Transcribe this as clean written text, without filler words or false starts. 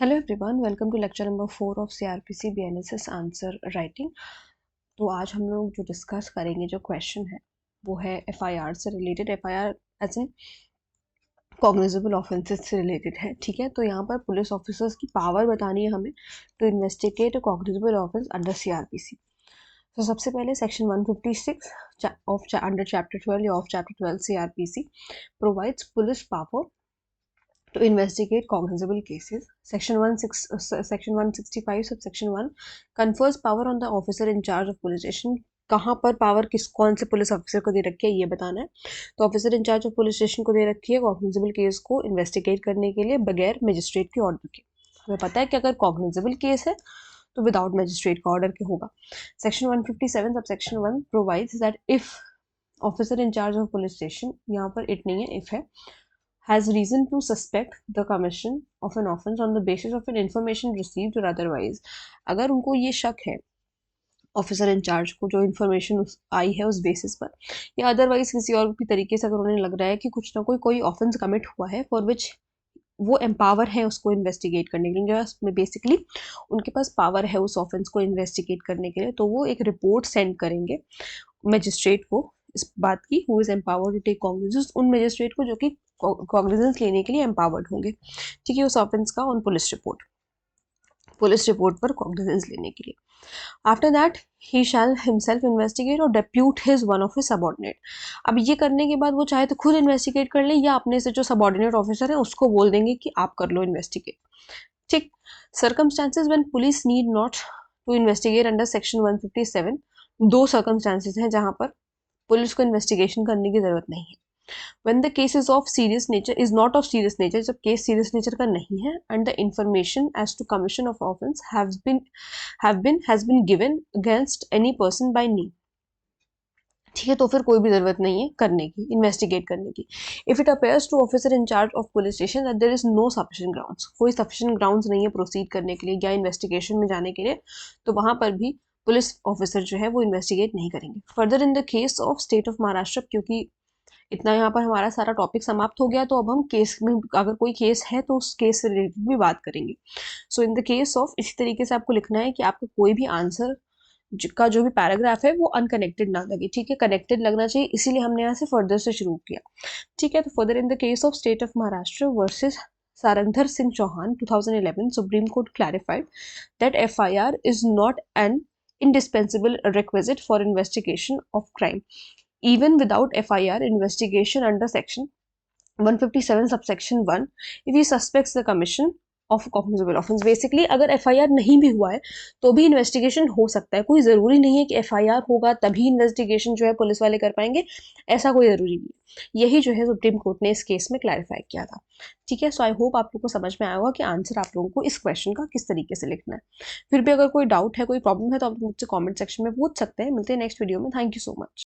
Hello everyone, welcome to lecture number 4 of CrPC BNSS answer writing. तो आज हम लोग जो डिस्कस करेंगे, जो क्वेश्चन है वो है एफआईआर से related. FIR as in cognizable offences से रिलेटेड है। ठीक है, तो यहाँ पर पुलिस ऑफिसर्स की पावर बतानी है हमें to investigate cognizable offence under CrPC. तो सबसे पहले सेक्शन 156 ऑफ अंडर चैप्टर 12 या of chapter 12 CrPC provides police power to investigate cognizable cases. Section 165 subsection 1 confers power on the officer in charge of police station. कहाँ पर power कौन से police officer को दे रखी है ये बताना है। तो officer in charge of police station को दे रखी है कॉग्निजेबल केस को इन्वेस्टिगेट करने के लिए बगैर मजिस्ट्रेट के ऑर्डर के। हमें पता है कि अगर कॉग्निजेबल केस है तो विदाउट मजिस्ट्रेट का ऑर्डर के होगा। Section 157 subsection 1 provides that if officer in charge of police station, यहाँ पर इट नहीं है, इफ है, has reason to suspect the commission of an offence on the basis of an information received or otherwise। अगर उनको ये शक है ऑफिसर इंचार्ज को, जो इन्फॉर्मेशन आई है उस बेसिस पर, या अदरवाइज किसी और भी तरीके से अगर उन्हें लग रहा है कि कुछ ना कोई ऑफेंस कमिट हुआ है फॉर विच वो एम्पावर है उसको इन्वेस्टिगेट करने के लिए, बेसिकली उनके पास पावर है उस ऑफेंस को इन्वेस्टिगेट करने के लिए, तो वो एक रिपोर्ट सेंड करेंगे मजिस्ट्रेट को इस बात की, who is empowered to take cognizance, उन मजिस्ट्रेट को जो कि कॉग्निजेंस लेने के लिए एम्पावर्ड होंगे। ठीक है, उस ऑफेंस का ऑन पुलिस रिपोर्ट पर कॉग्निजेंस लेने के लिए। After that he shall himself investigate और depute his one of his subordinate. अब ये करने के बाद वो चाहे तो खुद इन्वेस्टिगेट कर ले या अपने से जो सबॉर्डिनेट ऑफिसर है उसको बोल देंगे कि आप कर लो इन्वेस्टिगेट। ठीक, circumstances when police need not to investigate under section 157, दो सर्कमस्टांसेस हैं जहां पर पुलिस को इन्वेस्टिगेशन करने की जरूरत नहीं है। When the case is of serious nature, is not of serious nature, जब केस सीरियस नेचर का नहीं है, and the information as to commission of offence has been given against any person by name। ठीक है, तो फिर कोई भी जरूरत नहीं है करने की, इन्वेस्टिगेट करने की। If it appears to officer in charge of police station that there is no sufficient grounds, कोई सफिशिएंट ग्राउंड्स नहीं है प्रोसीड करने के लिए या इन्वेस्टिगेशन में जाने के लिए, तो वहां पर भी पुलिस ऑफिसर जो है वो इन्वेस्टिगेट नहीं करेंगे। Further in the case of state of Maharashtra, क्योंकि इतना यहाँ पर हमारा सारा टॉपिक समाप्त हो गया, तो अब हम केस में अगर कोई केस है तो उस केस से रिलेटेड भी बात करेंगे। सो इन द केस ऑफ, इसी तरीके से आपको लिखना है कि आपका कोई भी आंसर का जो भी पैराग्राफ है वो अनकनेक्टेड ना लगे। ठीक है, कनेक्टेड लगना चाहिए, इसीलिए हमने यहाँ से फर्दर से शुरू किया। ठीक है, तो further in the case of state of Maharashtra versus Sarangdhar Singh Chauhan 2011, Supreme Court clarified that FIR is not an indispensable requisite for investigation of crime even without FIR investigation under section 157 subsection 1 if he suspects the commission of cognizable offense। Basically अगर FIR नहीं भी हुआ है तो भी investigation हो सकता है, कोई ज़रूरी नहीं है कि FIR होगा तभी इन्वेस्टिगेशन जो है पुलिस वाले कर पाएंगे, ऐसा कोई ज़रूरी नहीं है। यही जो है सुप्रीम कोर्ट ने इस केस में क्लैरिफाई किया था। ठीक है, सो आई होप आप लोग को समझ में आया होगा कि आंसर आप लोगों को इस क्वेश्चन का किस तरीके से लिखना है। फिर भी अगर कोई डाउट है, कोई प्रॉब्लम है, तो आप मुझसे कॉमेंट सेक्शन में पूछ सकते हैं। मिलते हैं नेक्स्ट वीडियो में। Thank you so much.